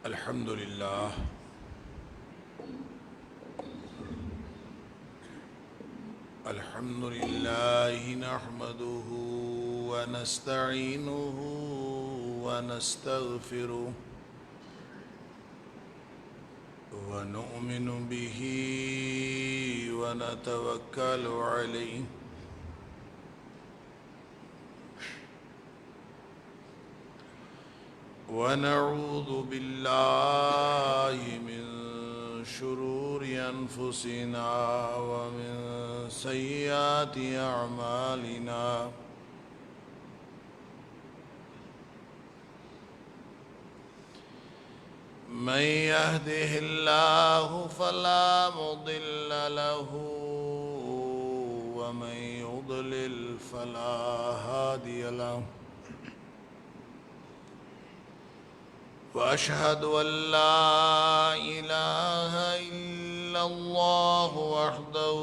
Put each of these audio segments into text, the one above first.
الحمد لله نحمده ونستعينه ونستغفره ونؤمن به ونتوكل عليه ونعوذ بالله من شرور أنفسنا ومن سيئات أعمالنا من يهده الله فلا مضل له ومن يضلل فلا هادي له وأشهد أن لا إله إلا الله وحده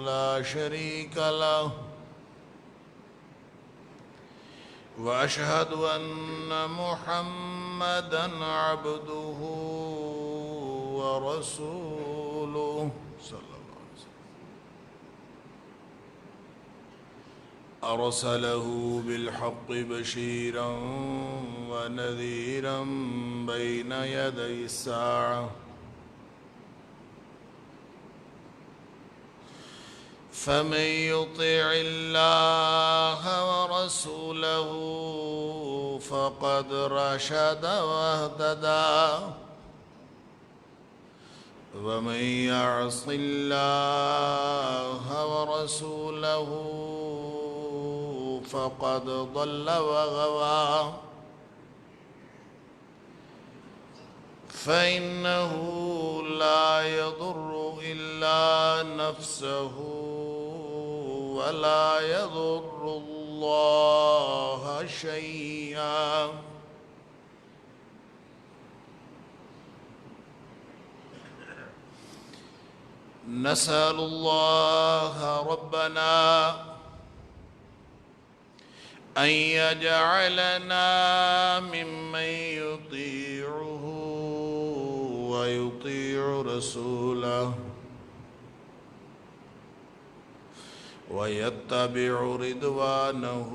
لا شريك له وأشهد أن محمدًا عبده ورسوله صلى الله عليه وسلم أرسله بالحق بشيرا ونذيرا بين يدي الساعة فمن يطع الله ورسوله فقد رشد واهتدى ومن يعص الله ورسوله فقد ضل وغوى فإنه لا يضر إلا نفسه ولا يضر الله شيئا نسأل الله ربنا أن يجعلنا ممن يطيعه ويطيع رسوله ويتبع رضوانه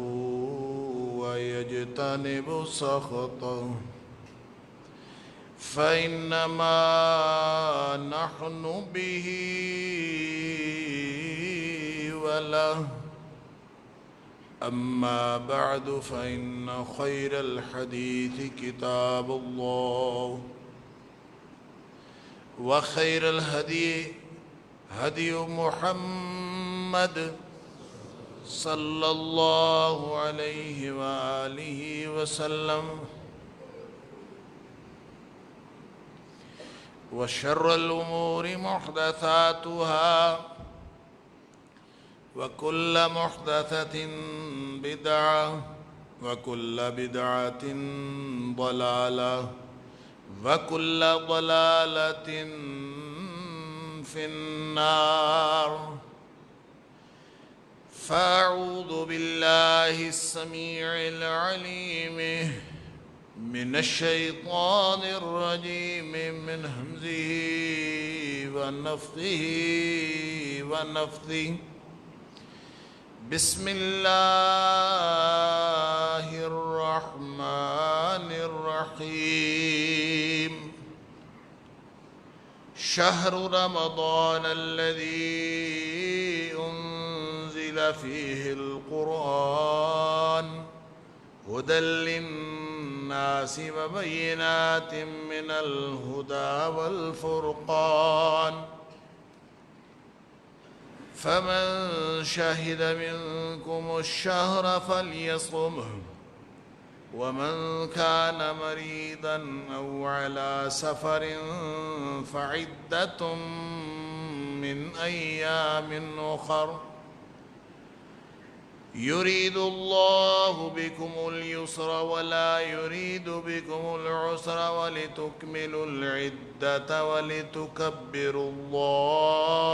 ويجتنب سخطه فإنما نحن به وله أما بعد فإن خير الحديث كتاب الله وخير الهدي هدي محمد صلى الله عليه وآله وسلم وشر الأمور محدثاتها وكل محدثة بدعة وكل بدعة ضلالة وكل ضلالة في النار فأعوذ بالله السميع العليم من الشيطان الرجيم من همزه ونفثه ونفثه بسم الله الرحمن الرحيم شهر رمضان الذي أنزل فيه القرآن هدى للناس وبينات من الهدى والفرقان فمن شهد منكم الشهر فليصمه ومن كان مريضا أو على سفر فعدة من أيام أخر يريد الله بكم اليسر ولا يريد بكم العسر ولتكملوا العدة ولتكبروا الله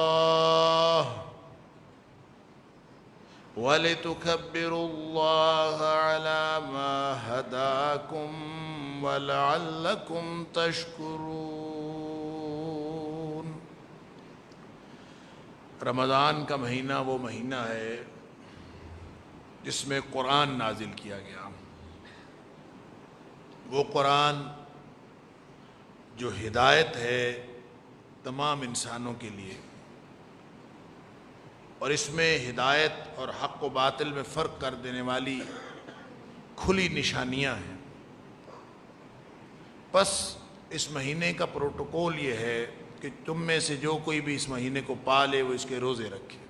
وَلِتُكَبِّرُوا اللَّهَ عَلَى مَا هَدَاكُمْ وَلَعَلَّكُمْ تَشْكُرُونَ۔ رمضان کا مہینہ وہ مہینہ ہے جس میں قرآن نازل کیا گیا، وہ قرآن جو ہدایت ہے تمام انسانوں کے لیے، اور اس میں ہدایت اور حق و باطل میں فرق کر دینے والی کھلی نشانیاں ہیں۔ بس اس مہینے کا پروٹوکول یہ ہے کہ تم میں سے جو کوئی بھی اس مہینے کو پالے وہ اس کے روزے رکھے،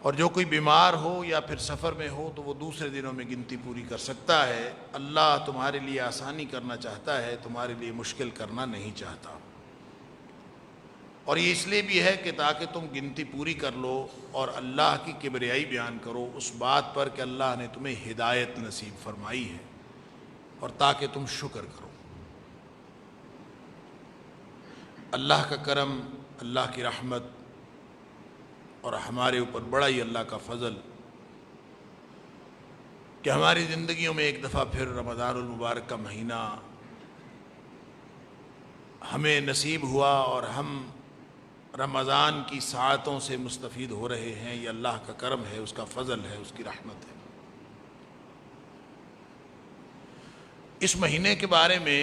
اور جو کوئی بیمار ہو یا پھر سفر میں ہو تو وہ دوسرے دنوں میں گنتی پوری کر سکتا ہے۔ اللہ تمہارے لیے آسانی کرنا چاہتا ہے، تمہارے لیے مشکل کرنا نہیں چاہتا، اور یہ اس لیے بھی ہے کہ تاکہ تم گنتی پوری کر لو اور اللہ کی کبریائی بیان کرو اس بات پر کہ اللہ نے تمہیں ہدایت نصیب فرمائی ہے، اور تاکہ تم شکر کرو۔ اللہ کا کرم، اللہ کی رحمت اور ہمارے اوپر بڑا ہی اللہ کا فضل کہ ہماری زندگیوں میں ایک دفعہ پھر رمضان المبارک کا مہینہ ہمیں نصیب ہوا، اور ہم رمضان کی ساعتوں سے مستفید ہو رہے ہیں۔ یہ اللہ کا کرم ہے، اس کا فضل ہے، اس کی رحمت ہے۔ اس مہینے کے بارے میں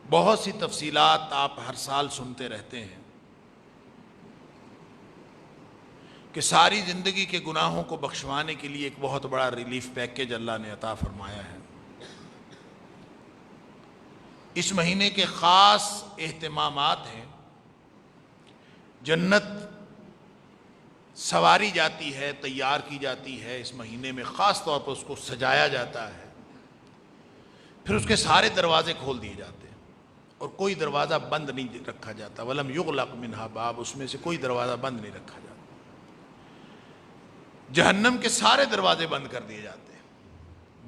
بہت سی تفصیلات آپ ہر سال سنتے رہتے ہیں کہ ساری زندگی کے گناہوں کو بخشوانے کے لیے ایک بہت بڑا ریلیف پیکیج اللہ نے عطا فرمایا ہے۔ اس مہینے کے خاص اہتمامات ہیں۔ جنت سواری جاتی ہے، تیار کی جاتی ہے اس مہینے میں، خاص طور پر اس کو سجایا جاتا ہے، پھر اس کے سارے دروازے کھول دیے جاتے ہیں اور کوئی دروازہ بند نہیں رکھا جاتا۔ وَلَمْ يُغْلَقْ مِنْهَا باب، اس میں سے کوئی دروازہ بند نہیں رکھا جاتا۔ جہنم کے سارے دروازے بند کر دیے جاتے ہیں۔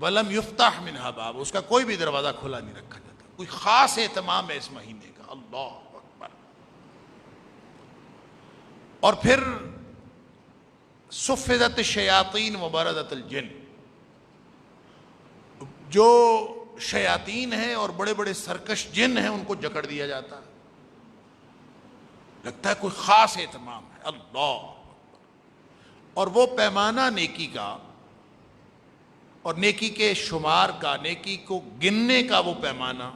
وَلَمْ يُفْتَحْ مِنْهَا باب، اس کا کوئی بھی دروازہ کھلا نہیں رکھا جاتا۔ کوئی خاص اہتمام ہے اس مہینے کا، اللہ اکبر۔ اور پھر صُفِّدَتِ الشَّيَاطِينُ وَبَرَزَتِ الْجِنُّ، جو شیاطین ہیں اور بڑے بڑے سرکش جن ہیں ان کو جکڑ دیا جاتا ہے۔ لگتا ہے کوئی خاص اہتمام ہے، اللہ۔ اور وہ پیمانہ نیکی کا اور نیکی کے شمار کا، نیکی کو گننے کا وہ پیمانہ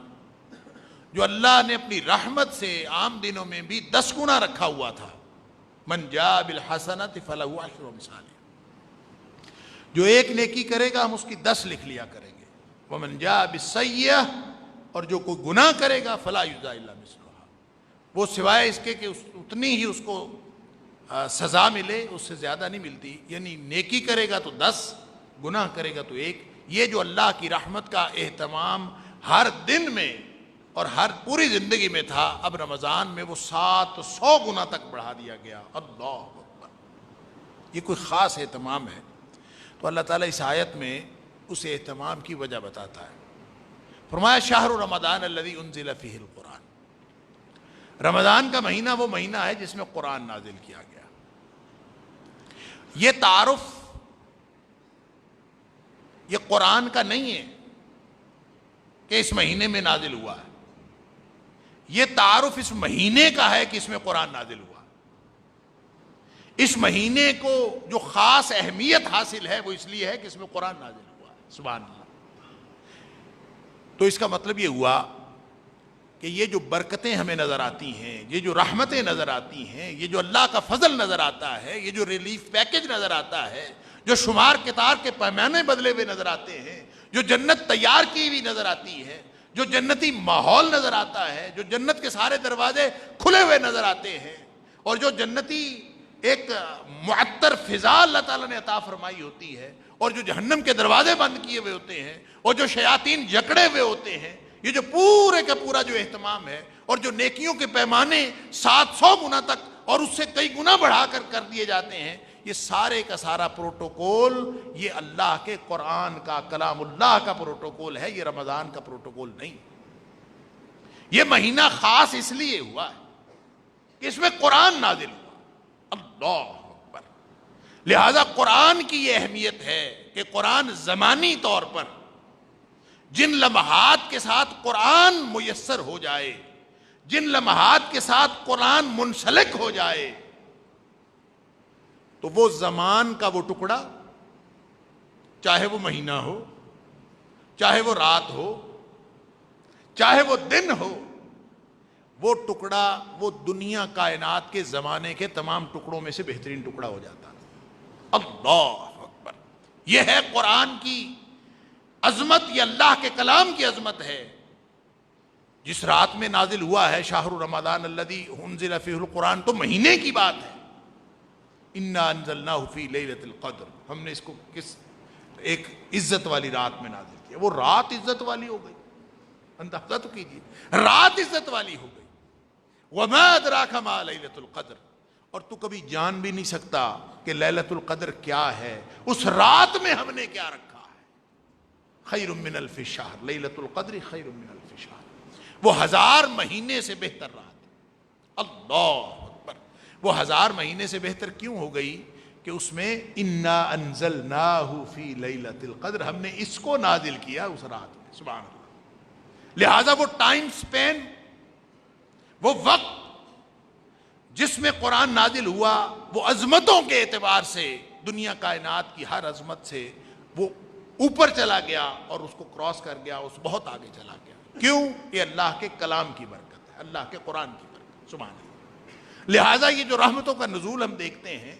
جو اللہ نے اپنی رحمت سے عام دنوں میں بھی 10 گنا رکھا ہوا تھا۔ من جاء بالحسنۃ فلہ عشر امثالها، جو ایک نیکی کرے گا ہم اس کی 10 لکھ لیا کریں گے۔ ومن جاء بالسیئۃ، اور جو کوئی گناہ کرے گا فلا یجزی الا مثلھا، وہ سوائے اس کے کہ اتنی ہی اس کو سزا ملے، اس سے زیادہ نہیں ملتی۔ یعنی نیکی کرے گا تو 10، گناہ کرے گا تو 1۔ یہ جو اللہ کی رحمت کا اہتمام ہر دن میں اور ہر پوری زندگی میں تھا، اب رمضان میں وہ 700 گنا تک بڑھا دیا گیا، اللہ اکبر۔ یہ کوئی خاص اہتمام ہے۔ تو اللہ تعالیٰ اس آیت میں اس اہتمام کی وجہ بتاتا ہے۔ فرمایا شہر رمضان الذی انزل فیہ القرآن، رمضان کا مہینہ وہ مہینہ ہے جس میں قرآن نازل کیا گیا۔ یہ تعارف یہ قرآن کا نہیں ہے کہ اس مہینے میں نازل ہوا ہے، یہ تعارف اس مہینے کا ہے کہ اس میں قرآن نازل ہوا۔ اس مہینے کو جو خاص اہمیت حاصل ہے وہ اس لیے ہے کہ اس میں قرآن نازل ہوا ہے، سبحان اللہ۔ تو اس کا مطلب یہ ہوا کہ یہ جو برکتیں ہمیں نظر آتی ہیں، یہ جو رحمتیں نظر آتی ہیں، یہ جو اللہ کا فضل نظر آتا ہے، یہ جو ریلیف پیکیج نظر آتا ہے، جو شمار کتار کے پیمانے بدلے ہوئے نظر آتے ہیں، جو جنت تیار کی ہوئی نظر آتی ہے، جو جنتی ماحول نظر آتا ہے، جو جنت کے سارے دروازے کھلے ہوئے نظر آتے ہیں، اور جو جنتی ایک معطر فضا اللہ تعالیٰ نے عطا فرمائی ہوتی ہے، اور جو جہنم کے دروازے بند کیے ہوئے ہوتے ہیں، اور جو شیاطین جکڑے ہوئے ہوتے ہیں، یہ جو پورے کا پورا جو اہتمام ہے، اور جو نیکیوں کے پیمانے 700 گنا تک اور اس سے کئی گنا بڑھا کر دیے جاتے ہیں، یہ سارے کا سارا پروٹوکول یہ اللہ کے قرآن کا، کلام اللہ کا پروٹوکول ہے، یہ رمضان کا پروٹوکول نہیں۔ یہ مہینہ خاص اس لیے ہوا ہے کہ اس میں قرآن نازل ہوا، اللہ اکبر۔ لہذا قرآن کی یہ اہمیت ہے کہ قرآن زمانی طور پر جن لمحات کے ساتھ قرآن میسر ہو جائے، جن لمحات کے ساتھ قرآن منسلک ہو جائے، تو وہ زمان کا وہ ٹکڑا، چاہے وہ مہینہ ہو، چاہے وہ رات ہو، چاہے وہ دن ہو، وہ ٹکڑا وہ دنیا کائنات کے زمانے کے تمام ٹکڑوں میں سے بہترین ٹکڑا ہو جاتا ہے۔ اللہ اکبر! یہ ہے قرآن کی عظمت، یہ اللہ کے کلام کی عظمت ہے۔ جس رات میں نازل ہوا ہے شہر رمضان الذی انزل فیہ القرآن، تو مہینے کی بات ہے۔ انا انزلناہ فی لیلۃ القدر، ہم نے اس کو کس ایک عزت والی رات میں نازل کیا۔ وہ رات عزت والی ہو گئی، اندازہ تو کیجیے، رات عزت والی ہو گئی۔ وما ادراک ما لیلۃ القدر، اور تو کبھی جان بھی نہیں سکتا کہ لیلۃ القدر کیا ہے، اس رات میں ہم نے کیا رکھا ہے۔ خیر من الف شہر، لیلۃ القدر خیر من الف شہر، وہ 1000 مہینے سے بہتر رات ہے۔ اللہ اکبر! وہ 1000 مہینے سے بہتر کیوں ہو گئی؟ کہ اس میں انا انزلناہ فی لیلۃ القدر، ہم نے اس کو نازل کیا اس رات میں۔ سبحان اللہ! لہذا وہ ٹائم سپین، وہ وقت جس میں قرآن نازل ہوا، وہ عظمتوں کے اعتبار سے دنیا کائنات کی ہر عظمت سے وہ اوپر چلا گیا اور اس کو کراس کر گیا، اس بہت آگے چلا گیا۔ کیوں؟ یہ اللہ کے کلام کی برکت ہے، اللہ کے قرآن کی برکت۔ سبحان اللہ! لہٰذا یہ جو رحمتوں کا نزول ہم دیکھتے ہیں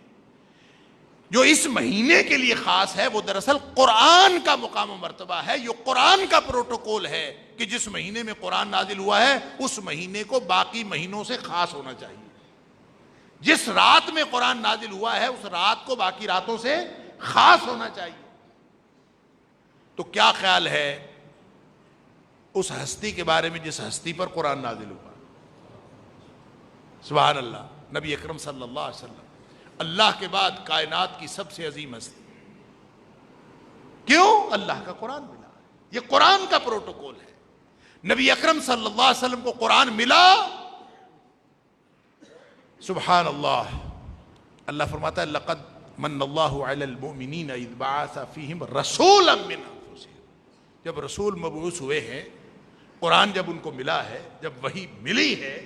جو اس مہینے کے لیے خاص ہے، وہ دراصل قرآن کا مقام و مرتبہ ہے، یہ قرآن کا پروٹوکول ہے کہ جس مہینے میں قرآن نازل ہوا ہے اس مہینے کو باقی مہینوں سے خاص ہونا چاہیے۔ جس رات میں قرآن نازل ہوا ہے اس رات کو باقی راتوں سے خاص ہونا چاہیے۔ تو کیا خیال ہے اس ہستی کے بارے میں جس ہستی پر قرآن نازل ہوا؟ سبحان اللہ! نبی اکرم صلی اللہ علیہ وسلم، اللہ کے بعد کائنات کی سب سے عظیم ہستی۔ کیوں؟ اللہ کا قرآن ملا ہے، یہ قرآن کا پروٹوکول ہے۔ نبی اکرم صلی اللہ علیہ وسلم کو قرآن ملا، سبحان اللہ! اللہ فرماتا ہے لقد من اللہ علی المؤمنین اذ بعث فیہم رسولا من انفسہم، جب رسول مبعوث ہوئے ہیں، قرآن جب ان کو ملا ہے، جب وحی ملی ہے،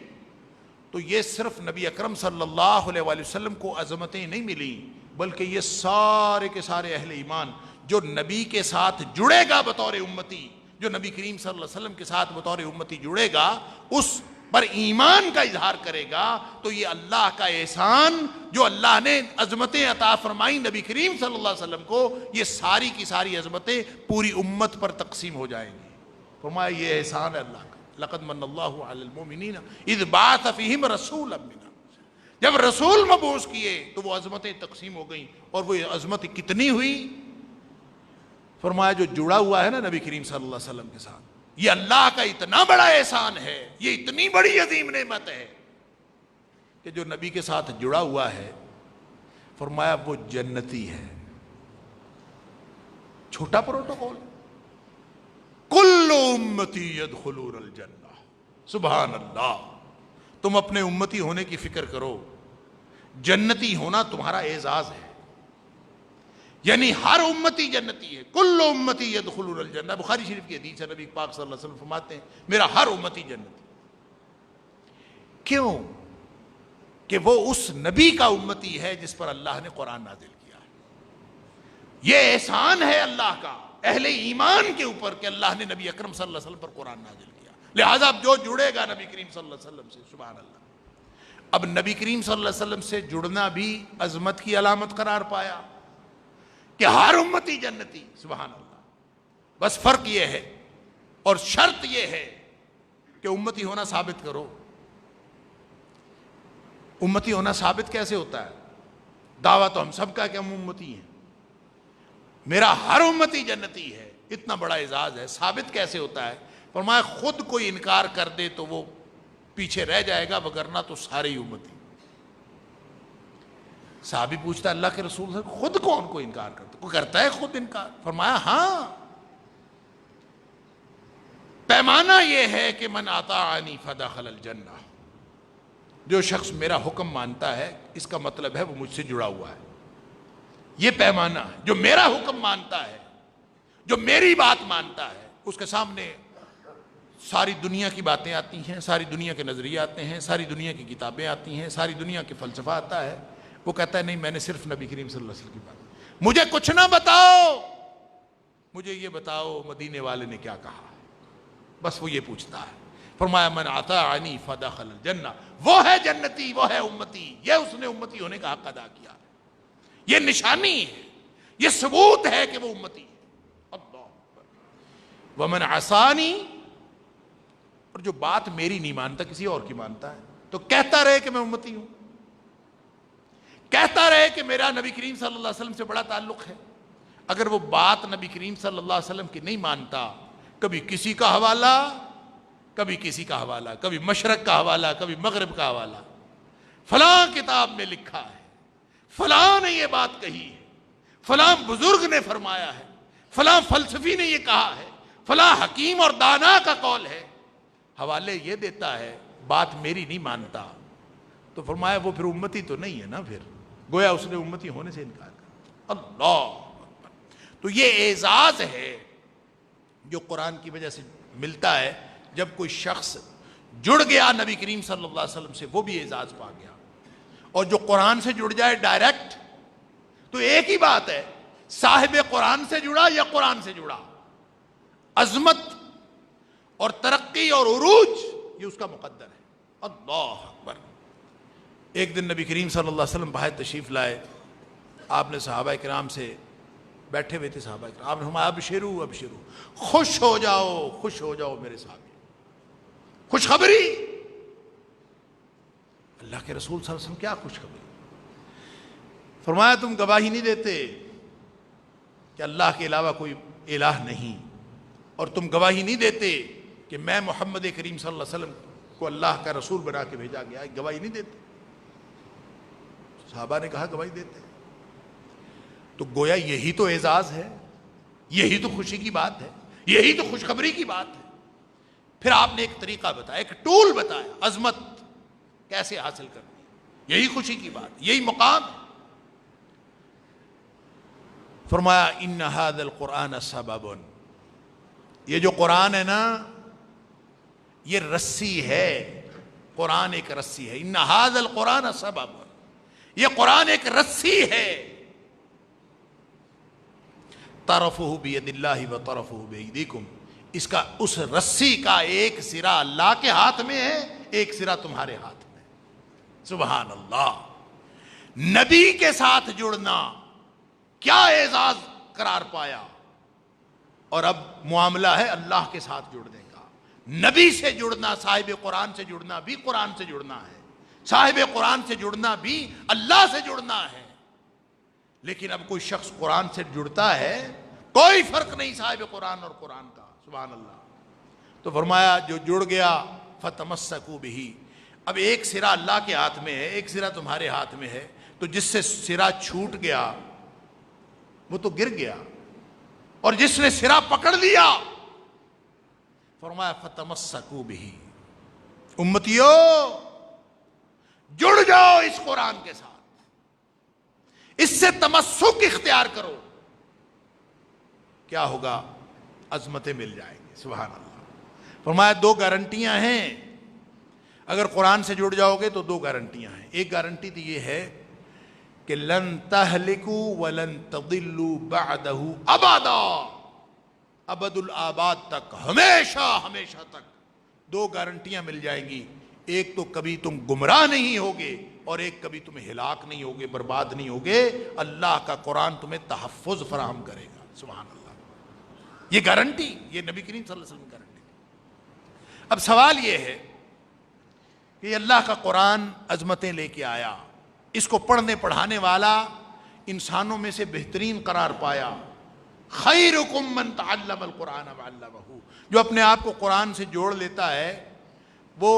تو یہ صرف نبی اکرم صلی اللہ علیہ وآلہ وسلم کو عظمتیں نہیں ملیں، بلکہ یہ سارے کے سارے اہل ایمان جو نبی کے ساتھ جڑے گا بطور امتی، جو نبی کریم صلی اللہ علیہ وسلم کے ساتھ بطور امتی جڑے گا، اس پر ایمان کا اظہار کرے گا، تو یہ اللہ کا احسان جو اللہ نے عظمتیں عطا فرمائی نبی کریم صلی اللہ علیہ وسلم کو، یہ ساری کی ساری عظمتیں پوری امت پر تقسیم ہو جائیں گی۔ فرمایا یہ احسان ہے اللہ کا۔ لقد من اللہ علی المؤمنین اذ بعث فیہم رسولا من انفسہم، جب رسول مبعوث کیے تو وہ عظمتیں تقسیم ہو گئیں، اور وہ عظمت کتنی ہوئی؟ فرمایا جو جڑا ہوا ہے نا نبی کریم صلی اللہ علیہ وسلم کے ساتھ، یہ اللہ کا اتنا بڑا احسان ہے، یہ اتنی بڑی عظیم نعمت ہے کہ جو نبی کے ساتھ جڑا ہوا ہے، فرمایا وہ جنتی ہے۔ چھوٹا پروٹوکول، کل امتی یدخلون الجنہ۔ سبحان اللہ! تم اپنے امتی ہونے کی فکر کرو، جنتی ہونا تمہارا اعزاز ہے، یعنی ہر امتی جنتی ہے۔ کل امتی یدخلون الجنہ، بخاری شریف کی حدیث ہے، نبی پاک صلی اللہ علیہ وسلم فرماتے ہیں میرا ہر امتی جنتی۔ کیوں؟ کہ وہ اس نبی کا امتی ہے جس پر اللہ نے قرآن نازل کیا ہے۔ یہ احسان ہے اللہ کا اہل ایمان کے اوپر کہ اللہ نے نبی اکرم صلی اللہ علیہ وسلم پر قرآن نازل کیا، لہذا اب جو جڑے گا نبی کریم صلی اللہ علیہ وسلم سے، سبحان اللہ! اب نبی کریم صلی اللہ علیہ وسلم سے جڑنا بھی عظمت کی علامت قرار پایا کہ ہر امتی جنتی، سبحان اللہ! بس فرق یہ ہے اور شرط یہ ہے کہ امتی ہونا ثابت کرو۔ امتی ہونا ثابت کیسے ہوتا ہے؟ دعویٰ تو ہم سب کا کہ ہم امتی ہیں، میرا ہر امتی جنتی ہے، اتنا بڑا اعزاز ہے، ثابت کیسے ہوتا ہے؟ فرمایا خود کوئی انکار کر دے تو وہ پیچھے رہ جائے گا، وگرنہ تو سارے ہی امتی۔ صحابی پوچھتا ہے اللہ کے رسول سے خود کون کو انکار کرتا؟ کوئی کرتا ہے خود انکار؟ فرمایا ہاں، پیمانہ یہ ہے کہ من اطاعنی فدخل الجنہ، جو شخص میرا حکم مانتا ہے اس کا مطلب ہے وہ مجھ سے جڑا ہوا ہے۔ یہ پیمانہ جو میرا حکم مانتا ہے، جو میری بات مانتا ہے، اس کے سامنے ساری دنیا کی باتیں آتی ہیں، ساری دنیا کے نظریے آتے ہیں، ساری دنیا کی کتابیں آتی ہیں، ساری دنیا کے فلسفہ آتا ہے، وہ کہتا ہے نہیں، میں نے صرف نبی کریم صلی اللہ علیہ وسلم کی بات، مجھے کچھ نہ بتاؤ، مجھے یہ بتاؤ مدینے والے نے کیا کہا، بس وہ یہ پوچھتا ہے۔ فرمایا من اطاعنی فدخل الجنہ، وہ ہے جنتی، وہ ہے امتی، یہ اس نے امتی ہونے کا حق ادا کیا، یہ نشانی ہے، یہ ثبوت ہے کہ وہ امتی ہے۔ اللہ اکبر۔ ومن عصانی، اور جو بات میری نہیں مانتا کسی اور کی مانتا ہے، تو کہتا رہے کہ میں امتی ہوں، کہتا رہے کہ میرا نبی کریم صلی اللہ علیہ وسلم سے بڑا تعلق ہے۔ اگر وہ بات نبی کریم صلی اللہ علیہ وسلم کی نہیں مانتا، کبھی کسی کا حوالہ، کبھی کسی کا حوالہ، کبھی مشرق کا حوالہ، کبھی مغرب کا حوالہ، فلاں کتاب میں لکھا ہے، فلاں نے یہ بات کہی ہے، فلاں بزرگ نے فرمایا ہے، فلاں فلسفی نے یہ کہا ہے، فلاں حکیم اور دانا کا قول ہے، حوالے یہ دیتا ہے، بات میری نہیں مانتا، تو فرمایا وہ پھر امتی تو نہیں ہے نا، پھر گویا اس نے امتی ہونے سے انکار کر۔ اللہ اکبر۔ تو یہ اعزاز ہے جو قرآن کی وجہ سے ملتا ہے، جب کوئی شخص جڑ گیا نبی کریم صلی اللہ علیہ وسلم سے، وہ بھی اعزاز پا گیا، اور جو قرآن سے جڑ جائے ڈائریکٹ، تو ایک ہی بات ہے، صاحب قرآن سے جڑا یا قرآن سے جڑا، عظمت اور ترقی اور عروج یہ اس کا مقدر ہے۔ اللہ اکبر۔ ایک دن نبی کریم صلی اللہ علیہ وسلم باہر تشریف لائے، آپ نے صحابہ کرام سے، بیٹھے ہوئے تھے صحابہ کرام، آپ نے فرمایا ابشروا ابشروا، خوش ہو جاؤ، خوش ہو جاؤ میرے صحابی، خوشخبری۔ اللہ کے رسول صلی اللہ علیہ وسلم کیا خوشخبری؟ فرمایا تم گواہی نہیں دیتے کہ اللہ کے علاوہ کوئی الہ نہیں، اور تم گواہی نہیں دیتے کہ میں محمد کریم صلی اللہ علیہ وسلم کو اللہ کا رسول بنا کے بھیجا گیا، گواہی نہیں دیتے؟ صحابہ نے کہا گواہی دیتے۔ تو گویا یہی تو اعزاز ہے، یہی تو خوشی کی بات ہے، یہی تو خوشخبری کی بات ہے۔ پھر آپ نے ایک طریقہ بتایا، ایک ٹول بتایا، عظمت کیسے حاصل کرنی، یہی خوشی کی بات، یہی مقام ہے۔ فرمایا ان ھذا القرآن سبب، یہ جو قرآن ہے نا، یہ رسی ہے، قرآن ایک رسی ہے۔ ان ھذا القرآن سبب، یہ قرآن ایک رسی ہے، طرفہ بید اللہ و طرفہ بیدیکم، اس کا، اس رسی کا ایک سرا اللہ کے ہاتھ میں ہے، ایک سرا تمہارے ہاتھ میں۔ سبحان اللہ۔ نبی کے ساتھ جڑنا کیا اعزاز قرار پایا، اور اب معاملہ ہے اللہ کے ساتھ جڑنے کا۔ نبی سے جڑنا، صاحب قرآن سے جڑنا بھی قرآن سے جڑنا ہے، صاحب قرآن سے جڑنا بھی اللہ سے جڑنا ہے۔ لیکن اب کوئی شخص قرآن سے جڑتا ہے، کوئی فرق نہیں صاحب قرآن اور قرآن کا، سبحان اللہ۔ تو فرمایا جو جڑ گیا فتمسکوا بہ، اب ایک سرا اللہ کے ہاتھ میں ہے، ایک سرا تمہارے ہاتھ میں ہے، تو جس سے سرا چھوٹ گیا وہ تو گر گیا، اور جس نے سرا پکڑ لیا، فرمایا فتمسکوا بہ، امتیو جڑ جاؤ اس قرآن کے ساتھ، اس سے تمسک اختیار کرو، کیا ہوگا؟ عظمتیں مل جائیں گی۔ سبحان اللہ۔ فرمایا دو گارنٹیاں ہیں، اگر قرآن سے جڑ جاؤ گے تو دو گارنٹیاں ہیں۔ ایک گارنٹی تو یہ ہے کہ لن تہلکوا ولن تضلوا بعدہ ابدا، ابد الآباد تک، ہمیشہ ہمیشہ تک دو گارنٹیاں مل جائیں گی۔ ایک تو کبھی تم گمراہ نہیں ہوگے، اور ایک کبھی تم ہلاک نہیں ہوگے، برباد نہیں ہوگے، اللہ کا قرآن تمہیں تحفظ فراہم کرے گا۔ سبحان اللہ۔ یہ گارنٹی، یہ نبی کریم صلی اللہ علیہ وسلم کی گارنٹی۔ اب سوال یہ ہے کہ یہ اللہ کا قرآن عظمتیں لے کے آیا، اس کو پڑھنے پڑھانے والا انسانوں میں سے بہترین قرار پایا۔ خیرکم من تعلم القرآن وعلمہ، جو اپنے آپ کو قرآن سے جوڑ لیتا ہے وہ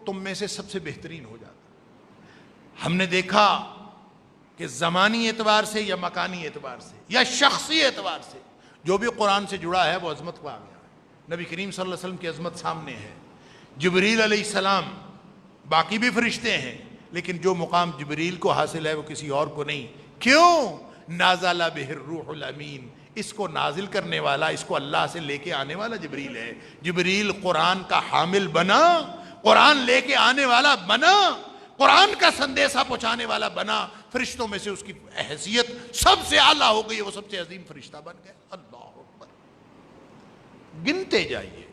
تم میں سے سب سے بہترین ہو جاتا ہے۔ ہم نے دیکھا کہ زمانی اعتبار سے یا مکانی اعتبار سے یا شخصی اعتبار سے جو بھی قرآن سے جڑا ہے وہ عظمت پا گیا ہے۔ نبی کریم صلی اللہ علیہ وسلم کی عظمت سامنے ہے، جبریل علیہ السلام، باقی بھی فرشتے ہیں، لیکن جو مقام جبریل کو حاصل ہے وہ کسی اور کو نہیں۔ کیوں؟ نازل بہ الروح الامین، اس کو نازل کرنے والا، اس کو اللہ سے لے کے آنے والا جبریل ہے۔ جبریل قرآن کا حامل بنا، قرآن لے کے آنے والا بنا، قرآن کا سندیسہ پہنچانے والا بنا، فرشتوں میں سے اس کی حیثیت سب سے اعلیٰ ہو گئی، وہ سب سے عظیم فرشتہ بن گیا۔ اللہ اکبر۔ گنتے جائیے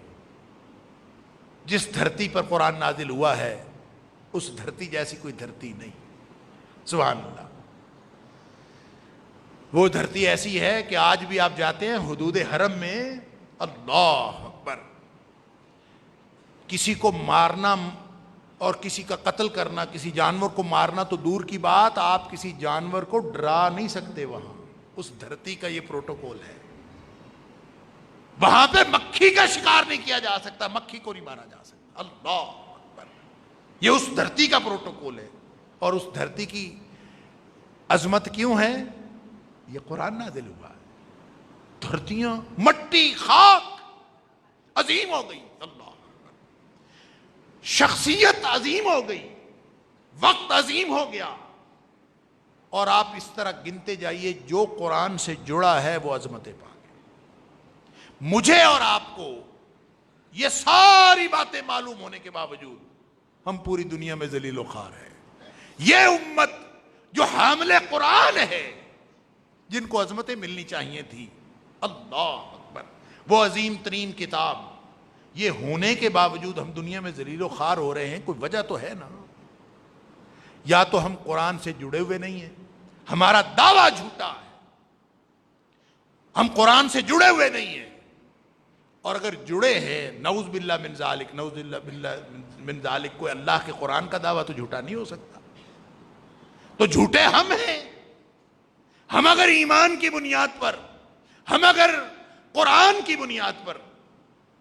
جس دھرتی پر قرآن نازل ہوا ہے، اس دھرتی جیسی کوئی دھرتی نہیں۔ سبحان اللہ۔ وہ دھرتی ایسی ہے کہ آج بھی آپ جاتے ہیں حدود حرم میں، اللہ اکبر، کسی کو مارنا اور کسی کا قتل کرنا، کسی جانور کو مارنا تو دور کی بات، آپ کسی جانور کو ڈرا نہیں سکتے وہاں۔ اس دھرتی کا یہ پروٹوکول ہے۔ وہاں پہ مکھی کا شکار نہیں کیا جا سکتا، مکھی کو نہیں مارا جا سکتا۔ اللہ اکبر۔ یہ اس دھرتی کا پروٹوکول ہے۔ اور اس دھرتی کی عظمت کیوں ہے؟ یہ قرآن نازل ہوا ہے۔ دھرتیاں، مٹی، خاک عظیم ہو گئی، اللہ اکبر، شخصیت عظیم ہو گئی، وقت عظیم ہو گیا۔ اور آپ اس طرح گنتے جائیے، جو قرآن سے جڑا ہے وہ عظمت پا گیا۔ مجھے اور آپ کو یہ ساری باتیں معلوم ہونے کے باوجود ہم پوری دنیا میں ذلیل و خوار ہیں۔ یہ امت جو حامل قرآن ہے، جن کو عظمتیں ملنی چاہیے تھی، اللہ اکبر، وہ عظیم ترین کتاب، یہ ہونے کے باوجود ہم دنیا میں ذلیل و خوار ہو رہے ہیں۔ کوئی وجہ تو ہے نا؟ یا تو ہم قرآن سے جڑے ہوئے نہیں ہیں، ہمارا دعویٰ جھوٹا ہے، ہم قرآن سے جڑے ہوئے نہیں ہیں، اور اگر جڑے ہیں، نعوذ باللہ من ذالک، نعوذ باللہ من ذالک، کوئی اللہ کے قرآن کا دعویٰ تو جھوٹا نہیں ہو سکتا۔ تو جھوٹے ہم ہیں۔ ہم اگر ایمان کی بنیاد پر، ہم اگر قرآن کی بنیاد پر،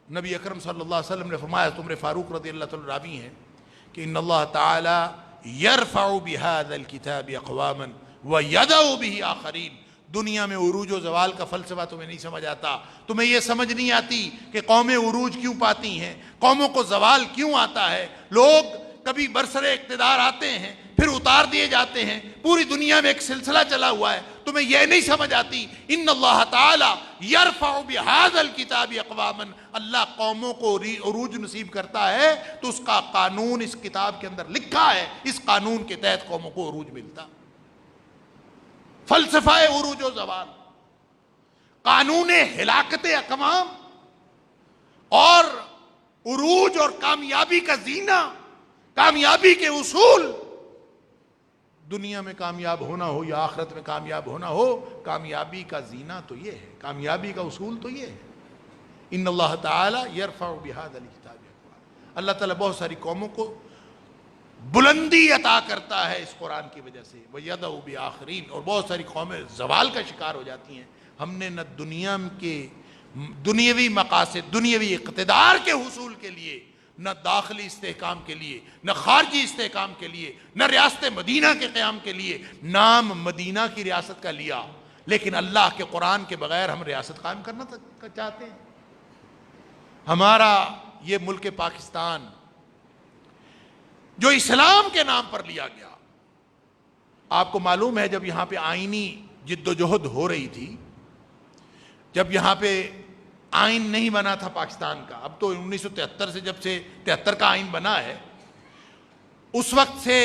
نبی اکرم صلی اللہ علیہ وسلم نے فرمایا، عمر فاروق رضی اللہ تعالیٰ راوی ہیں کہ ان اللہ تعالی یرفع بہذا الکتاب اقواما ویدع بہ آخرین۔ دنیا میں عروج و زوال کا فلسفہ تمہیں نہیں سمجھ آتا، تمہیں یہ سمجھ نہیں آتی کہ قومیں عروج کیوں پاتی ہیں، قوموں کو زوال کیوں آتا ہے، لوگ کبھی برسر اقتدار آتے ہیں پھر اتار دیے جاتے ہیں، پوری دنیا میں ایک سلسلہ چلا ہوا ہے، تمہیں یہ نہیں سمجھ آتی۔ ان اللہ تعالی یرفع بہذا الکتاب اقواما، اللہ قوموں کو عروج نصیب کرتا ہے تو اس کا قانون اس کتاب کے اندر لکھا ہے، اس قانون کے تحت قوموں کو عروج ملتا۔ فلسفہ عروج و زوال، قانون ہلاکت اقوام، اور عروج اور کامیابی کا زینہ، کامیابی کے اصول، دنیا میں کامیاب ہونا ہو یا آخرت میں کامیاب ہونا ہو، کامیابی کا زینہ تو یہ ہے، کامیابی کا اصول تو یہ ہے۔ ان اللہ تعالی یرفع بہذا الکتاب اقواما، اللہ تعالیٰ بہت ساری قوموں کو بلندی عطا کرتا ہے اس قرآن کی وجہ سے، وَيَدَعُ بِآخَرِينَ، اور بہت ساری قومیں زوال کا شکار ہو جاتی ہیں۔ ہم نے نہ دنیا کے دنیاوی مقاصد، دنیاوی اقتدار کے حصول کے لیے، نہ داخلی استحکام کے لیے، نہ خارجی استحکام کے لیے، نہ ریاست مدینہ کے قیام کے لیے، نام مدینہ کی ریاست کا لیا، لیکن اللہ کے قرآن کے بغیر ہم ریاست قائم کرنا چاہتے ہیں۔ ہمارا یہ ملک پاکستان جو اسلام کے نام پر لیا گیا، آپ کو معلوم ہے جب یہاں پہ آئینی جد و جہد ہو رہی تھی، جب یہاں پہ آئین نہیں بنا تھا پاکستان کا، اب تو 1973 سے، جب سے 73 کا آئین بنا ہے، اس وقت سے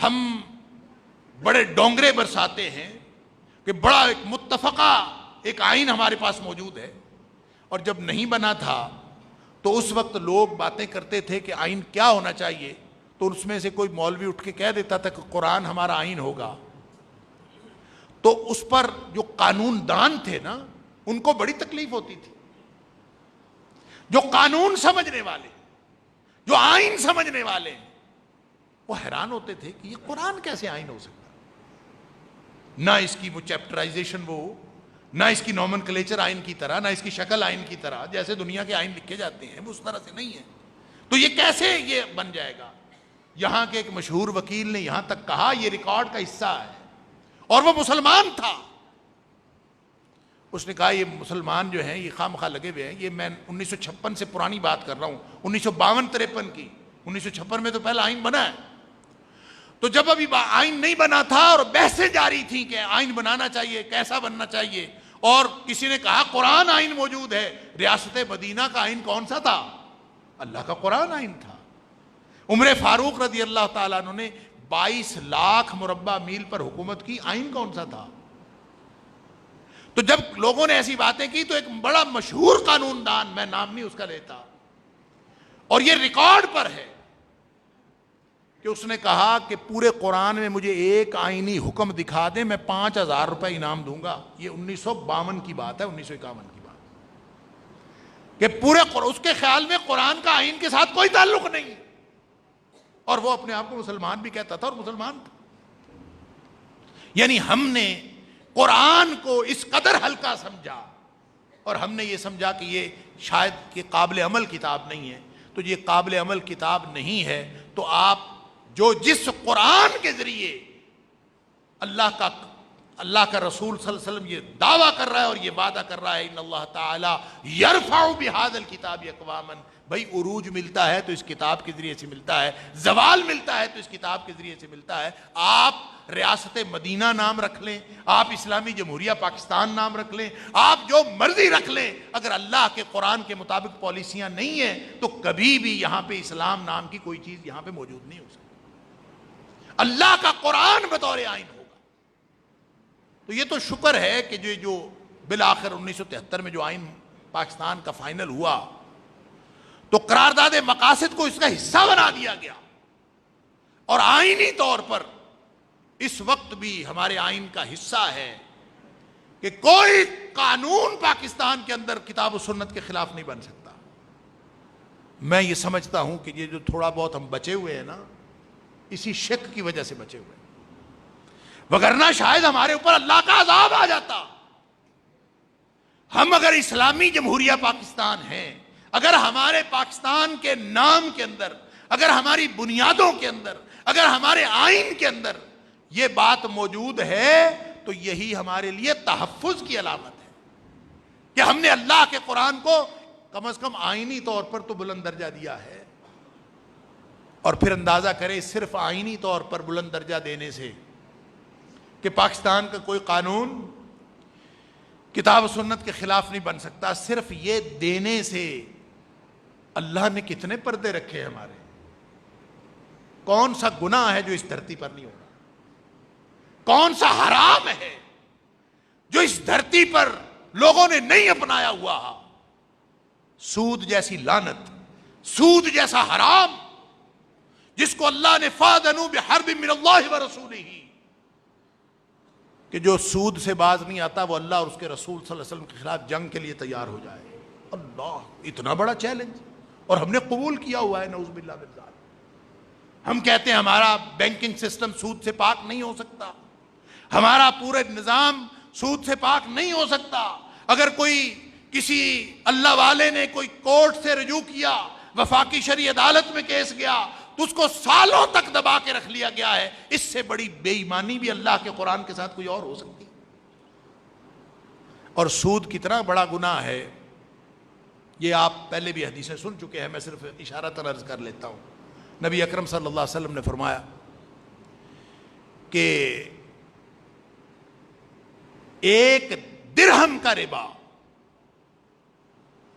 ہم بڑے ڈونگرے برساتے ہیں کہ بڑا ایک متفقہ ایک آئین ہمارے پاس موجود ہے، اور جب نہیں بنا تھا تو اس وقت لوگ باتیں کرتے تھے کہ آئین کیا ہونا چاہیے، تو اس میں سے کوئی مولوی اٹھ کے کہہ دیتا تھا کہ قرآن ہمارا آئین ہوگا، تو اس پر جو قانون دان تھے نا، ان کو بڑی تکلیف ہوتی تھی۔ جو قانون سمجھنے والے، جو آئین سمجھنے والے، وہ حیران ہوتے تھے کہ یہ قرآن کیسے آئین ہو سکتا، نہ اس کی وہ چیپٹرائزیشن، وہ نہ اس کی نومنکلیچر آئین کی طرح، نہ اس کی شکل آئین کی طرح جیسے دنیا کے آئین لکھے جاتے ہیں، وہ اس طرح سے نہیں ہے۔ تو یہ کیسے یہ بن جائے گا؟ یہاں کے ایک مشہور وکیل نے یہاں تک کہا، یہ ریکارڈ کا حصہ ہے، اور وہ مسلمان تھا، اس نے کہا یہ مسلمان جو ہیں یہ خام خواہ لگے ہوئے ہیں، یہ میں 1956 سے پرانی بات کر رہا ہوں، 1952-53 کی، 1956 میں تو پہلا آئین بنا ہے، تو جب ابھی آئین نہیں بنا تھا اور بحثیں جاری تھیں کہ آئین بنانا چاہیے، کیسا بننا چاہیے، اور کسی نے کہا قرآن آئین موجود ہے، ریاست مدینہ کا آئین کون سا تھا؟ اللہ کا قرآن آئین تھا۔ عمر فاروق رضی اللہ تعالیٰ عنہ نے 22 لاکھ مربع میل پر حکومت کی، آئین کون سا تھا؟ تو جب لوگوں نے ایسی باتیں کی تو ایک بڑا مشہور قانون دان، میں نام نہیں اس کا لیتا، اور یہ ریکارڈ پر ہے کہ اس نے کہا کہ پورے قرآن میں مجھے ایک آئینی حکم دکھا دیں، میں 5000 روپے انعام دوں گا۔ یہ 1952 کی بات ہے، 1951 کی بات، کہ پورے اس کے خیال میں قرآن کا آئین کے ساتھ کوئی تعلق نہیں، اور وہ اپنے آپ کو مسلمان بھی کہتا تھا اور مسلمان تھا۔ یعنی ہم نے قرآن کو اس قدر ہلکا سمجھا، اور ہم نے یہ سمجھا کہ یہ شاید کہ قابل عمل کتاب نہیں ہے۔ تو یہ قابل عمل کتاب نہیں ہے تو آپ جو جس قرآن کے ذریعے اللہ کا رسول صلی اللہ علیہ وسلم یہ دعویٰ کر رہا ہے اور یہ وعدہ کر رہا ہے ان اللہ تعالی یرفع بہذا الکتاب اقواما، بھائی عروج ملتا ہے تو اس کتاب کے ذریعے سے ملتا ہے، زوال ملتا ہے تو اس کتاب کے ذریعے سے ملتا ہے۔ آپ ریاست مدینہ نام رکھ لیں، آپ اسلامی جمہوریہ پاکستان نام رکھ لیں، آپ جو مرضی رکھ لیں، اگر اللہ کے قرآن کے مطابق پالیسیاں نہیں ہیں تو کبھی بھی یہاں پہ اسلام نام کی کوئی چیز یہاں پہ موجود نہیں ہو سکتی۔ اللہ کا قرآن بطور آئین ہوگا۔ تو یہ تو شکر ہے کہ جو بالآخر 1973 میں جو آئین پاکستان کا فائنل ہوا تو قرارداد مقاصد کو اس کا حصہ بنا دیا گیا، اور آئینی طور پر اس وقت بھی ہمارے آئین کا حصہ ہے کہ کوئی قانون پاکستان کے اندر کتاب و سنت کے خلاف نہیں بن سکتا۔ میں یہ سمجھتا ہوں کہ یہ جو تھوڑا بہت ہم بچے ہوئے ہیں نا، اسی شک کی وجہ سے بچے ہوئے ہیں، وگرنہ شاید ہمارے اوپر اللہ کا عذاب آ جاتا۔ ہم اگر اسلامی جمہوریہ پاکستان ہیں، اگر ہمارے پاکستان کے نام کے اندر، اگر ہماری بنیادوں کے اندر، اگر ہمارے آئین کے اندر یہ بات موجود ہے تو یہی ہمارے لیے تحفظ کی علامت ہے کہ ہم نے اللہ کے قرآن کو کم از کم آئینی طور پر تو بلند درجہ دیا ہے۔ اور پھر اندازہ کرے صرف آئینی طور پر بلند درجہ دینے سے کہ پاکستان کا کوئی قانون کتاب و سنت کے خلاف نہیں بن سکتا، صرف یہ دینے سے اللہ نے کتنے پردے رکھے ہمارے۔ کون سا گناہ ہے جو اس دھرتی پر نہیں ہو رہا؟ کون سا حرام ہے جو اس دھرتی پر لوگوں نے نہیں اپنایا ہوا؟ سود جیسی لعنت، سود جیسا حرام جس کو اللہ نے فَأَذَنُوا بِحَرْبٍ مِّنَ اللَّهِ وَرَسُولِهِ، کہ جو سود سے باز نہیں آتا وہ اللہ اور اس کے رسول صلی اللہ علیہ وسلم کے خلاف جنگ کے لیے تیار ہو جائے۔ اللہ، اتنا بڑا چیلنج، اور ہم نے قبول کیا ہوا ہے، نعوذ باللہ من ذالک۔ ہم کہتے ہیں ہمارا بینکنگ سسٹم سود سے پاک نہیں ہو سکتا، ہمارا پورے نظام سود سے پاک نہیں ہو سکتا۔ اگر کوئی کسی اللہ والے نے کوئی کورٹ سے رجوع کیا، وفاقی شرعی عدالت میں کیس گیا تو اس کو سالوں تک دبا کے رکھ لیا گیا ہے۔ اس سے بڑی بے ایمانی بھی اللہ کے قرآن کے ساتھ کوئی اور ہو سکتی؟ اور سود کتنا بڑا گناہ ہے یہ آپ پہلے بھی حدیثیں سن چکے ہیں، میں صرف اشارتاً عرض کر لیتا ہوں۔ نبی اکرم صلی اللہ علیہ وسلم نے فرمایا کہ ایک درہم کا ربا،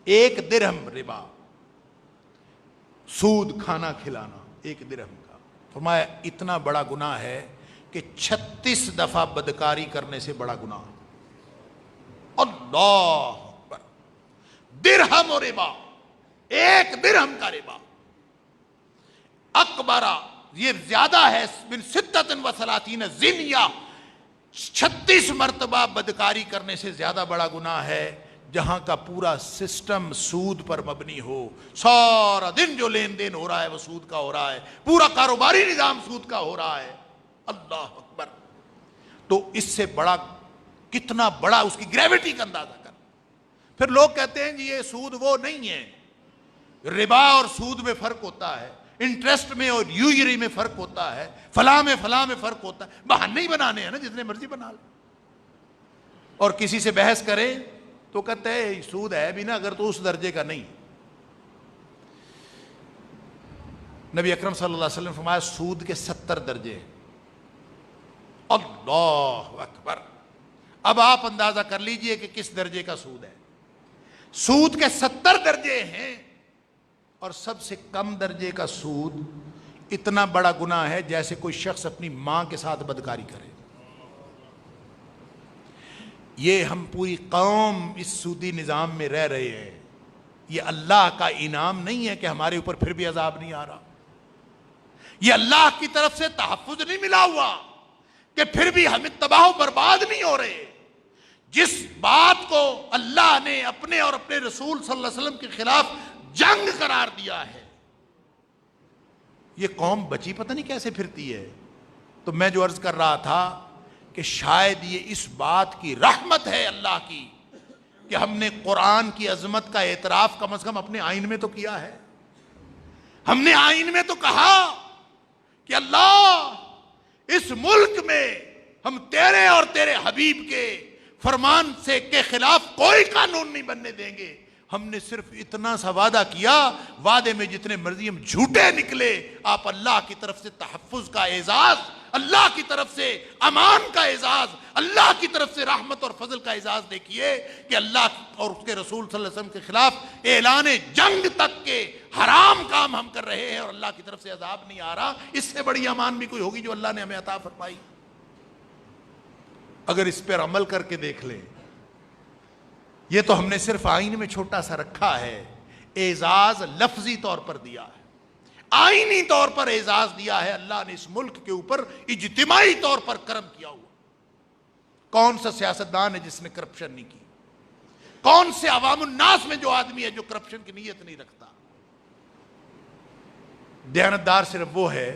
ایک درہم ربا، سود کھانا کھلانا ایک درہم کا، فرمایا اتنا بڑا گناہ ہے کہ 36 دفعہ بدکاری کرنے سے بڑا گناہ۔ اللہ اکبر، درہم و ربا، ایک درہم کا ربا اکبرہ، یہ زیادہ ہے من 36 زنیہ، 36 مرتبہ بدکاری کرنے سے زیادہ بڑا گناہ ہے جہاں کا پورا سسٹم سود پر مبنی ہو، سارا دن جو لین دین ہو رہا ہے وہ سود کا ہو رہا ہے، پورا کاروباری نظام سود کا ہو رہا ہے۔ اللہ اکبر، تو اس سے بڑا کتنا بڑا اس کی گریوٹی کا اندازہ کر۔ پھر لوگ کہتے ہیں جی یہ سود وہ نہیں ہے، ربا اور سود میں فرق ہوتا ہے، انٹرسٹ میں اور یوزری میں فرق ہوتا ہے، فلاں میں فرق ہوتا ہے۔ بہانے ہی بنانے ہیں نا، جتنے مرضی بنا لیں۔ اور کسی سے بحث کریں تو کہتے ہیں سود ہے بھی نا اگر تو اس درجے کا نہیں۔ نبی اکرم صلی اللہ علیہ وسلم فرمایا سود کے 70 درجے ہیں۔ اللہ اکبر. اب آپ اندازہ کر لیجئے کہ کس درجے کا سود ہے. سود کے 70 درجے ہیں اور سب سے کم درجے کا سود اتنا بڑا گناہ ہے جیسے کوئی شخص اپنی ماں کے ساتھ بدکاری کرے. یہ ہم پوری قوم اس سودی نظام میں رہ رہے ہیں. یہ اللہ کا انعام نہیں ہے کہ ہمارے اوپر پھر بھی عذاب نہیں آ رہا. یہ اللہ کی طرف سے تحفظ نہیں ملا ہوا کہ پھر بھی ہمیں تباہ و برباد نہیں ہو رہے. جس بات کو اللہ نے اپنے اور اپنے رسول صلی اللہ علیہ وسلم کے خلاف جنگ قرار دیا ہے، یہ قوم بچی پتہ نہیں کیسے پھرتی ہے. تو میں جو عرض کر رہا تھا کہ شاید یہ اس بات کی رحمت ہے اللہ کی کہ ہم نے قرآن کی عظمت کا اعتراف کم از کم اپنے آئین میں تو کیا ہے. ہم نے آئین میں تو کہا کہ اللہ اس ملک میں ہم تیرے اور تیرے حبیب کے فرمان سے کے خلاف کوئی قانون نہیں بننے دیں گے. ہم نے صرف اتنا سا وعدہ کیا، وعدے میں جتنے مرضی ہم جھوٹے نکلے، آپ اللہ کی طرف سے تحفظ کا اعزاز، اللہ کی طرف سے امان کا اعزاز، اللہ کی طرف سے رحمت اور فضل کا اعزاز دیکھیے کہ اللہ اور اس کے رسول صلی اللہ علیہ وسلم کے خلاف اعلان جنگ تک کے حرام کام ہم کر رہے ہیں اور اللہ کی طرف سے عذاب نہیں آ رہا. اس سے بڑی امان بھی کوئی ہوگی جو اللہ نے ہمیں عطا فرمائی. اگر اس پر عمل کر کے دیکھ لیں. یہ تو ہم نے صرف آئین میں چھوٹا سا رکھا ہے. اعزاز لفظی طور پر دیا ہے، آئینی طور پر اعزاز دیا ہے. اللہ نے اس ملک کے اوپر اجتماعی طور پر کرم کیا ہوا. کون سا سیاستدان ہے جس نے کرپشن نہیں کی؟ کون سے عوام الناس میں جو آدمی ہے جو کرپشن کی نیت نہیں رکھتا؟ دیانتدار صرف وہ ہے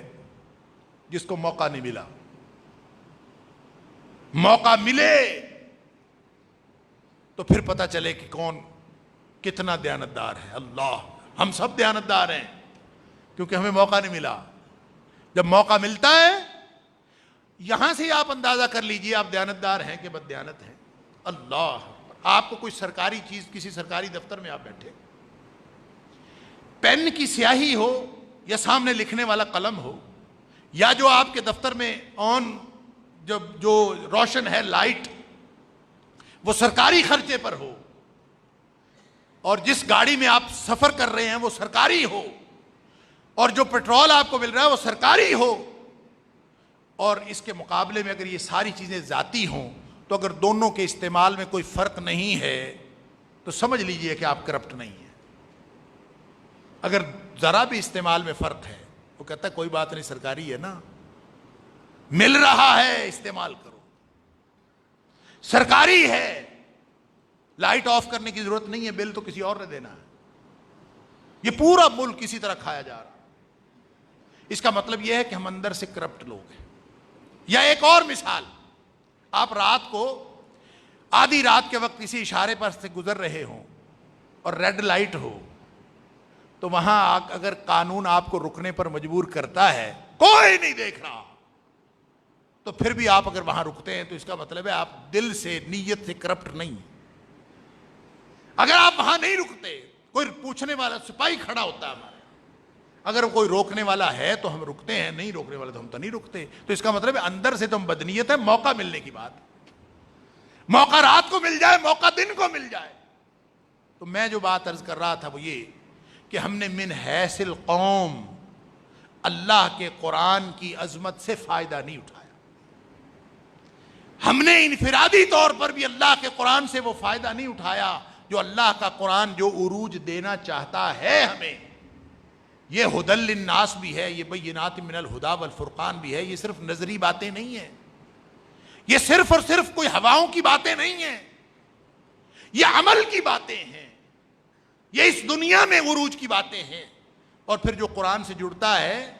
جس کو موقع نہیں ملا. موقع ملے تو پھر پتہ چلے کہ کون کتنا دیانتدار ہے. اللہ، ہم سب دیانتدار ہیں کیونکہ ہمیں موقع نہیں ملا. جب موقع ملتا ہے یہاں سے آپ اندازہ کر لیجئے آپ دیانتدار ہیں کہ بد دیانت ہیں. اللہ، آپ کو کوئی سرکاری چیز، کسی سرکاری دفتر میں آپ بیٹھے، پین کی سیاہی ہو یا سامنے لکھنے والا قلم ہو، یا جو آپ کے دفتر میں آن جو روشن ہے لائٹ وہ سرکاری خرچے پر ہو، اور جس گاڑی میں آپ سفر کر رہے ہیں وہ سرکاری ہو، اور جو پیٹرول آپ کو مل رہا ہے وہ سرکاری ہو، اور اس کے مقابلے میں اگر یہ ساری چیزیں ذاتی ہوں تو اگر دونوں کے استعمال میں کوئی فرق نہیں ہے تو سمجھ لیجئے کہ آپ کرپٹ نہیں ہیں. اگر ذرا بھی استعمال میں فرق ہے، وہ کہتا ہے کوئی بات نہیں، سرکاری ہے نا، مل رہا ہے استعمال کرو، سرکاری ہے، لائٹ آف کرنے کی ضرورت نہیں ہے، بل تو کسی اور نے دینا ہے. یہ پورا ملک اسی طرح کھایا جا رہا. اس کا مطلب یہ ہے کہ ہم اندر سے کرپٹ لوگ ہیں. یا ایک اور مثال، آپ رات کو آدھی رات کے وقت کسی اشارے پر سے گزر رہے ہوں اور ریڈ لائٹ ہو، تو وہاں اگر قانون آپ کو رکنے پر مجبور کرتا ہے، کوئی نہیں دیکھ رہا، تو پھر بھی آپ اگر وہاں رکتے ہیں تو اس کا مطلب ہے آپ دل سے، نیت سے کرپٹ نہیں ہیں. اگر آپ وہاں نہیں رکتے، کوئی پوچھنے والا سپاہی کھڑا ہوتا ہے ہمارے، اگر کوئی روکنے والا ہے تو ہم رکتے ہیں، نہیں روکنے والا تو ہم تو نہیں رکتے. تو اس کا مطلب ہے اندر سے تو ہم بدنیت ہے. موقع ملنے کی بات، موقع رات کو مل جائے، موقع دن کو مل جائے. تو میں جو بات عرض کر رہا تھا وہ یہ کہ ہم نے من حیث القوم اللہ کے قرآن کی عظمت سے فائدہ نہیں اٹھایا. ہم نے انفرادی طور پر بھی اللہ کے قرآن سے وہ فائدہ نہیں اٹھایا جو اللہ کا قرآن جو عروج دینا چاہتا ہے ہمیں. یہ ھدی للناس بھی ہے، یہ بینات من الہدی والفرقان بھی ہے. یہ صرف نظری باتیں نہیں ہیں، یہ صرف اور صرف کوئی ہواؤں کی باتیں نہیں ہیں، یہ عمل کی باتیں ہیں، یہ اس دنیا میں عروج کی باتیں ہیں. اور پھر جو قرآن سے جڑتا ہے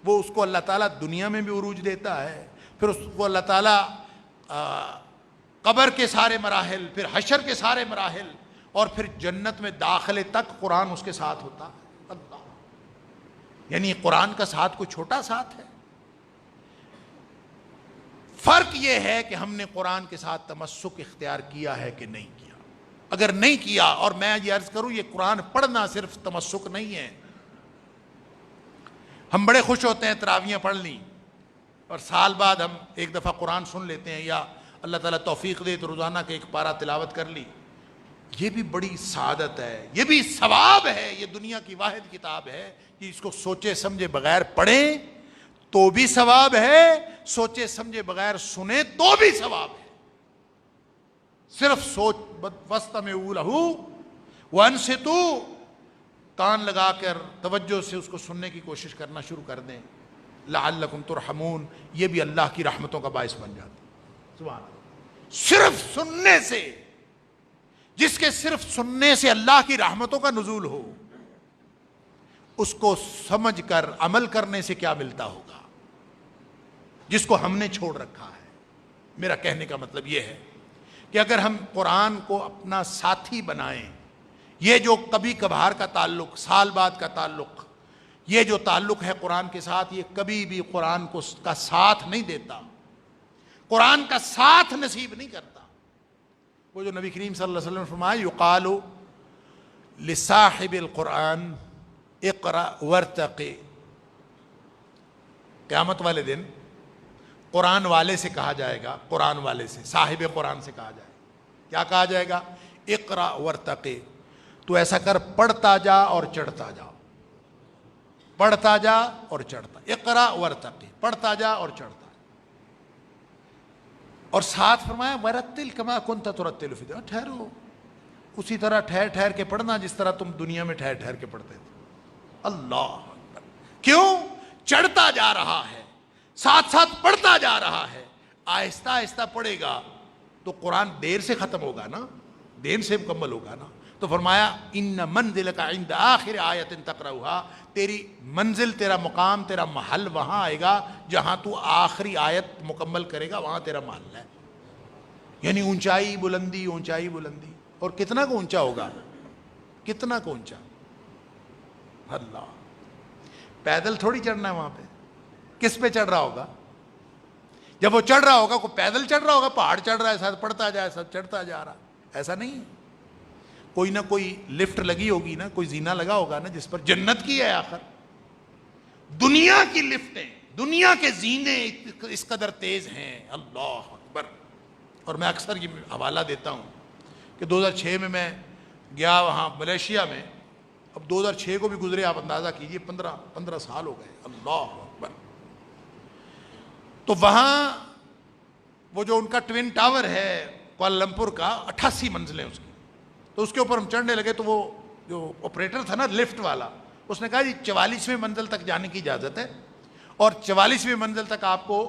وہ اس کو اللہ تعالیٰ دنیا میں بھی عروج دیتا ہے. پھر اس کو اللہ تعالیٰ قبر کے سارے مراحل، پھر حشر کے سارے مراحل، اور پھر جنت میں داخلے تک قرآن اس کے ساتھ ہوتا ہے. اللہ، یعنی قرآن کا ساتھ کوئی چھوٹا ساتھ ہے. فرق یہ ہے کہ ہم نے قرآن کے ساتھ تمسک اختیار کیا ہے کہ نہیں کیا. اگر نہیں کیا، اور میں یہ عرض کروں یہ قرآن پڑھنا صرف تمسک نہیں ہے. ہم بڑے خوش ہوتے ہیں تراویحیں پڑھ لیں، اور سال بعد ہم ایک دفعہ قرآن سن لیتے ہیں، یا اللہ تعالیٰ توفیق دے تو روزانہ کے ایک پارہ تلاوت کر لی، یہ بھی بڑی سعادت ہے، یہ بھی ثواب ہے۔ یہ دنیا کی واحد کتاب ہے کہ اس کو سوچے سمجھے بغیر پڑھیں تو بھی ثواب ہے، سوچے سمجھے بغیر سنیں تو بھی ثواب ہے۔ صرف سوچ وَاسْتَمِعُوا لَهُ وَأَنصِتُوا، کان لگا کر توجہ سے اس کو سننے کی کوشش کرنا شروع کر دیں، لعلکم ترحمون، یہ بھی اللہ کی رحمتوں کا باعث بن جاتا ہے۔ سبحان اللہ، صرف سننے سے، جس کے صرف سننے سے اللہ کی رحمتوں کا نزول ہو، اس کو سمجھ کر عمل کرنے سے کیا ملتا ہوگا جس کو ہم نے چھوڑ رکھا ہے۔ میرا کہنے کا مطلب یہ ہے کہ اگر ہم قرآن کو اپنا ساتھی بنائیں، یہ جو کبھی کبھار کا تعلق، سال بعد کا تعلق، یہ جو تعلق ہے قرآن کے ساتھ، یہ کبھی بھی قرآن کا ساتھ نہیں دیتا، قرآن کا ساتھ نصیب نہیں کرتا۔ وہ جو نبی کریم صلی اللہ علیہ وسلم نے فرمایا، یقال لصاحب القرآن اقرأ وارتقی، قیامت والے دن قرآن والے سے کہا جائے گا، قرآن والے سے، صاحب قرآن سے کہا جائے گا، کیا کہا جائے گا؟ اقرأ وارتقی، تو ایسا کر، پڑھتا جا اور چڑھتا جا، پڑھتا جا اور چڑھتا، اقرأ وارتقی، پڑھتا جا اور چڑھتا۔ اور ساتھ فرمایا ورتل کما کنت ترتل فی الدنیا، ٹھہرو اسی طرح ٹھہر ٹھہر کے پڑھنا جس طرح تم دنیا میں ٹھہر ٹھہر کے پڑھتے تھے۔ اللہ اکبر، کیوں؟ چڑھتا جا رہا ہے، ساتھ ساتھ پڑھتا جا رہا ہے، آہستہ آہستہ پڑھے گا تو قرآن دیر سے ختم ہوگا نا، دیر سے مکمل ہوگا نا۔ تو فرمایا ان منزلک عند آخر آیت تقرأھا، تیری منزل، تیرا مقام، تیرا محل وہاں آئے گا جہاں تو آخری آیت مکمل کرے گا، وہاں تیرا محل ہے۔ یعنی اونچائی بلندی، اونچائی بلندی، اور کتنا کو اونچا ہوگا، کتنا کو اونچا، اللہ، پیدل تھوڑی چڑھنا ہے وہاں پہ، کس پہ چڑھ رہا ہوگا؟ جب وہ چڑھ رہا ہوگا، کوئی پیدل چڑھ رہا ہوگا، پہاڑ چڑھ رہا ہے، ساتھ پڑھتا جائے، ساتھ چڑھتا جا رہا، ایسا نہیں۔ کوئی نہ کوئی لفٹ لگی ہوگی نا، کوئی زینہ لگا ہوگا نا جس پر، جنت کی ہے آخر، دنیا کی لفٹیں، دنیا کے زینے اس قدر تیز ہیں، اللہ اکبر۔ اور میں اکثر یہ حوالہ دیتا ہوں کہ 2006 میں گیا وہاں ملیشیا میں، اب 2006 کو بھی گزرے، آپ اندازہ کیجئے 15 سال ہو گئے، اللہ اکبر۔ تو وہاں وہ جو ان کا ٹوین ٹاور ہے کوالالمپور کا، 88 منزلیں اس کی، تو اس کے اوپر ہم چڑھنے لگے تو وہ جو آپریٹر تھا نا لفٹ والا، اس نے کہا جی 44ویں منزل تک جانے کی اجازت ہے، اور 44ویں منزل تک آپ کو،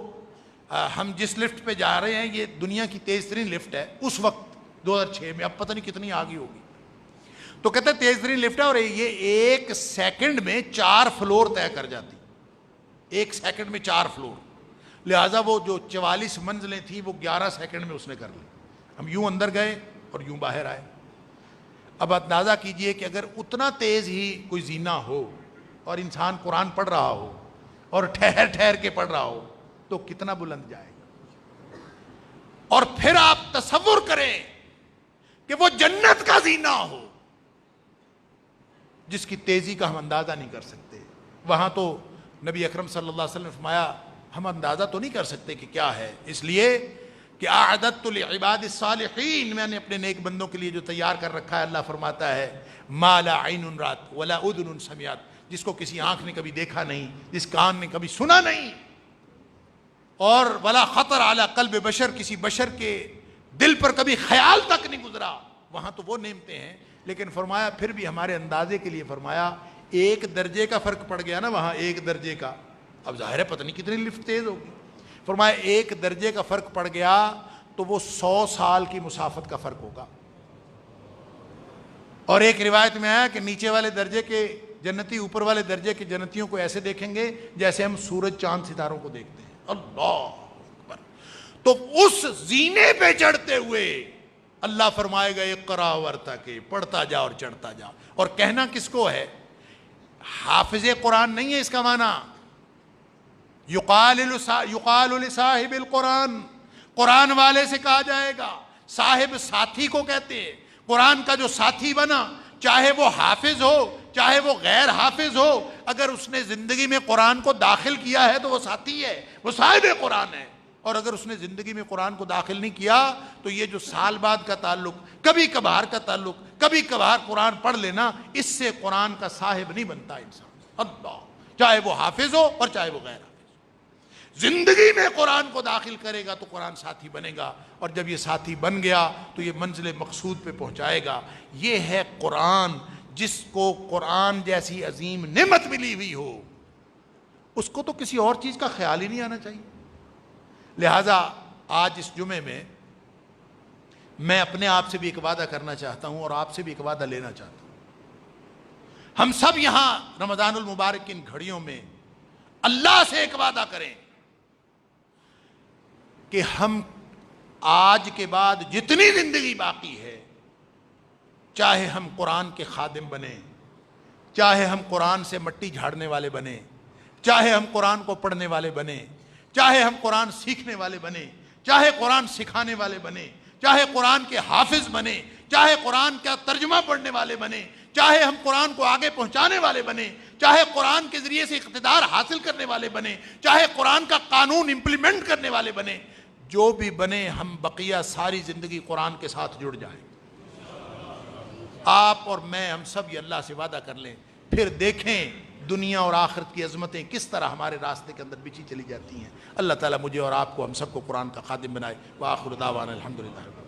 ہم جس لفٹ پہ جا رہے ہیں یہ دنیا کی تیز ترین لفٹ ہے اس وقت 2006 میں، اب پتہ نہیں کتنی آگئی ہوگی۔ تو کہتے ہیں تیز ترین لفٹ ہے، اور یہ 1 سیکنڈ میں 4 فلور طے کر جاتی، 1 سیکنڈ میں 4 فلور، لہٰذا وہ جو 44 منزلیں تھیں وہ 11 سیکنڈ میں اس نے کر لی۔ ہم یوں اندر گئے اور یوں باہر آئے۔ اب اندازہ کیجئے کہ اگر اتنا تیز ہی کوئی زینہ ہو اور انسان قرآن پڑھ رہا ہو اور ٹھہر ٹھہر کے پڑھ رہا ہو تو کتنا بلند جائے گا۔ اور پھر آپ تصور کریں کہ وہ جنت کا زینہ ہو جس کی تیزی کا ہم اندازہ نہیں کر سکتے۔ وہاں تو نبی اکرم صلی اللہ علیہ وسلم نے فرمایا ہم اندازہ تو نہیں کر سکتے کہ کیا ہے، اس لیے کہ اعددت لعباد الصالحین، میں نے اپنے نیک بندوں کے لیے جو تیار کر رکھا ہے، اللہ فرماتا ہے ما لا عین رات ولا اذن سمعت، جس کو کسی آنکھ نے کبھی دیکھا نہیں، جس کان نے کبھی سنا نہیں، اور ولا خطر علی قلب بشر، کسی بشر کے دل پر کبھی خیال تک نہیں گزرا، وہاں تو وہ نعمتیں ہیں۔ لیکن فرمایا پھر بھی ہمارے اندازے کے لیے فرمایا 1 درجے کا فرق پڑ گیا نا وہاں، 1 درجے کا، اب ظاہر ہے پتہ نہیں کتنی لفٹ تیز ہوگی، فرمایا 1 درجے کا فرق پڑ گیا تو وہ 100 سال کی مسافت کا فرق ہوگا۔ اور ایک روایت میں آیا کہ نیچے والے درجے کے جنتی اوپر والے درجے کے جنتیوں کو ایسے دیکھیں گے جیسے ہم سورج چاند ستاروں کو دیکھتے ہیں، اللہ اکبر۔ تو اس زینے پہ چڑھتے ہوئے اللہ فرمائے گا اقرا ورتقی، پڑھتا جا اور چڑھتا جا۔ اور کہنا کس کو ہے؟ حافظ قرآن نہیں ہے اس کا معنی، یقال لصاحب القرآن، قرآن والے سے کہا جائے گا۔ صاحب ساتھی کو کہتے ہیں، قرآن کا جو ساتھی بنا، چاہے وہ حافظ ہو چاہے وہ غیر حافظ ہو، اگر اس نے زندگی میں قرآن کو داخل کیا ہے تو وہ ساتھی ہے، وہ صاحب قرآن ہے، اور اگر اس نے زندگی میں قرآن کو داخل نہیں کیا تو یہ جو سال بعد کا تعلق، کبھی کبھار کا تعلق، کبھی کبھار قرآن پڑھ لینا، اس سے قرآن کا صاحب نہیں بنتا انسان۔ اللہ، چاہے وہ حافظ ہو اور چاہے وہ غیر حافظ ہو، زندگی میں قرآن کو داخل کرے گا تو قرآن ساتھی بنے گا، اور جب یہ ساتھی بن گیا تو یہ منزل مقصود پہ پہنچائے گا۔ یہ ہے قرآن، جس کو قرآن جیسی عظیم نعمت ملی ہوئی ہو، اس کو تو کسی اور چیز کا خیال ہی نہیں آنا چاہیے۔ لہٰذا آج اس جمعے میں میں اپنے آپ سے بھی ایک وعدہ کرنا چاہتا ہوں اور آپ سے بھی ایک وعدہ لینا چاہتا ہوں۔ ہم سب یہاں رمضان المبارک کی ان گھڑیوں میں اللہ سے ایک وعدہ کریں کہ ہم آج کے بعد جتنی زندگی باقی ہے، چاہے ہم قرآن کے خادم بنیں، چاہے ہم قرآن سے مٹی جھاڑنے والے بنیں، چاہے ہم قرآن کو پڑھنے والے بنیں، چاہے ہم قرآن سیکھنے والے بنیں، چاہے قرآن سکھانے والے بنیں، چاہے قرآن کے حافظ بنیں، چاہے قرآن کا ترجمہ پڑھنے والے بنیں، چاہے ہم قرآن کو آگے پہنچانے والے بنیں، چاہے قرآن کے ذریعے سے اقتدار حاصل کرنے والے بنیں، چاہے قرآن کا قانون امپلیمنٹ کرنے والے بنیں، جو بھی بنے، ہم بقیہ ساری زندگی قرآن کے ساتھ جڑ جائیں۔ آپ اور میں، ہم سب یہ اللہ سے وعدہ کر لیں، پھر دیکھیں دنیا اور آخرت کی عظمتیں کس طرح ہمارے راستے کے اندر بچھی چلی جاتی ہیں۔ اللہ تعالیٰ مجھے اور آپ کو، ہم سب کو قرآن کا خادم بنائے۔ وآخر دعوانا الحمدللہ۔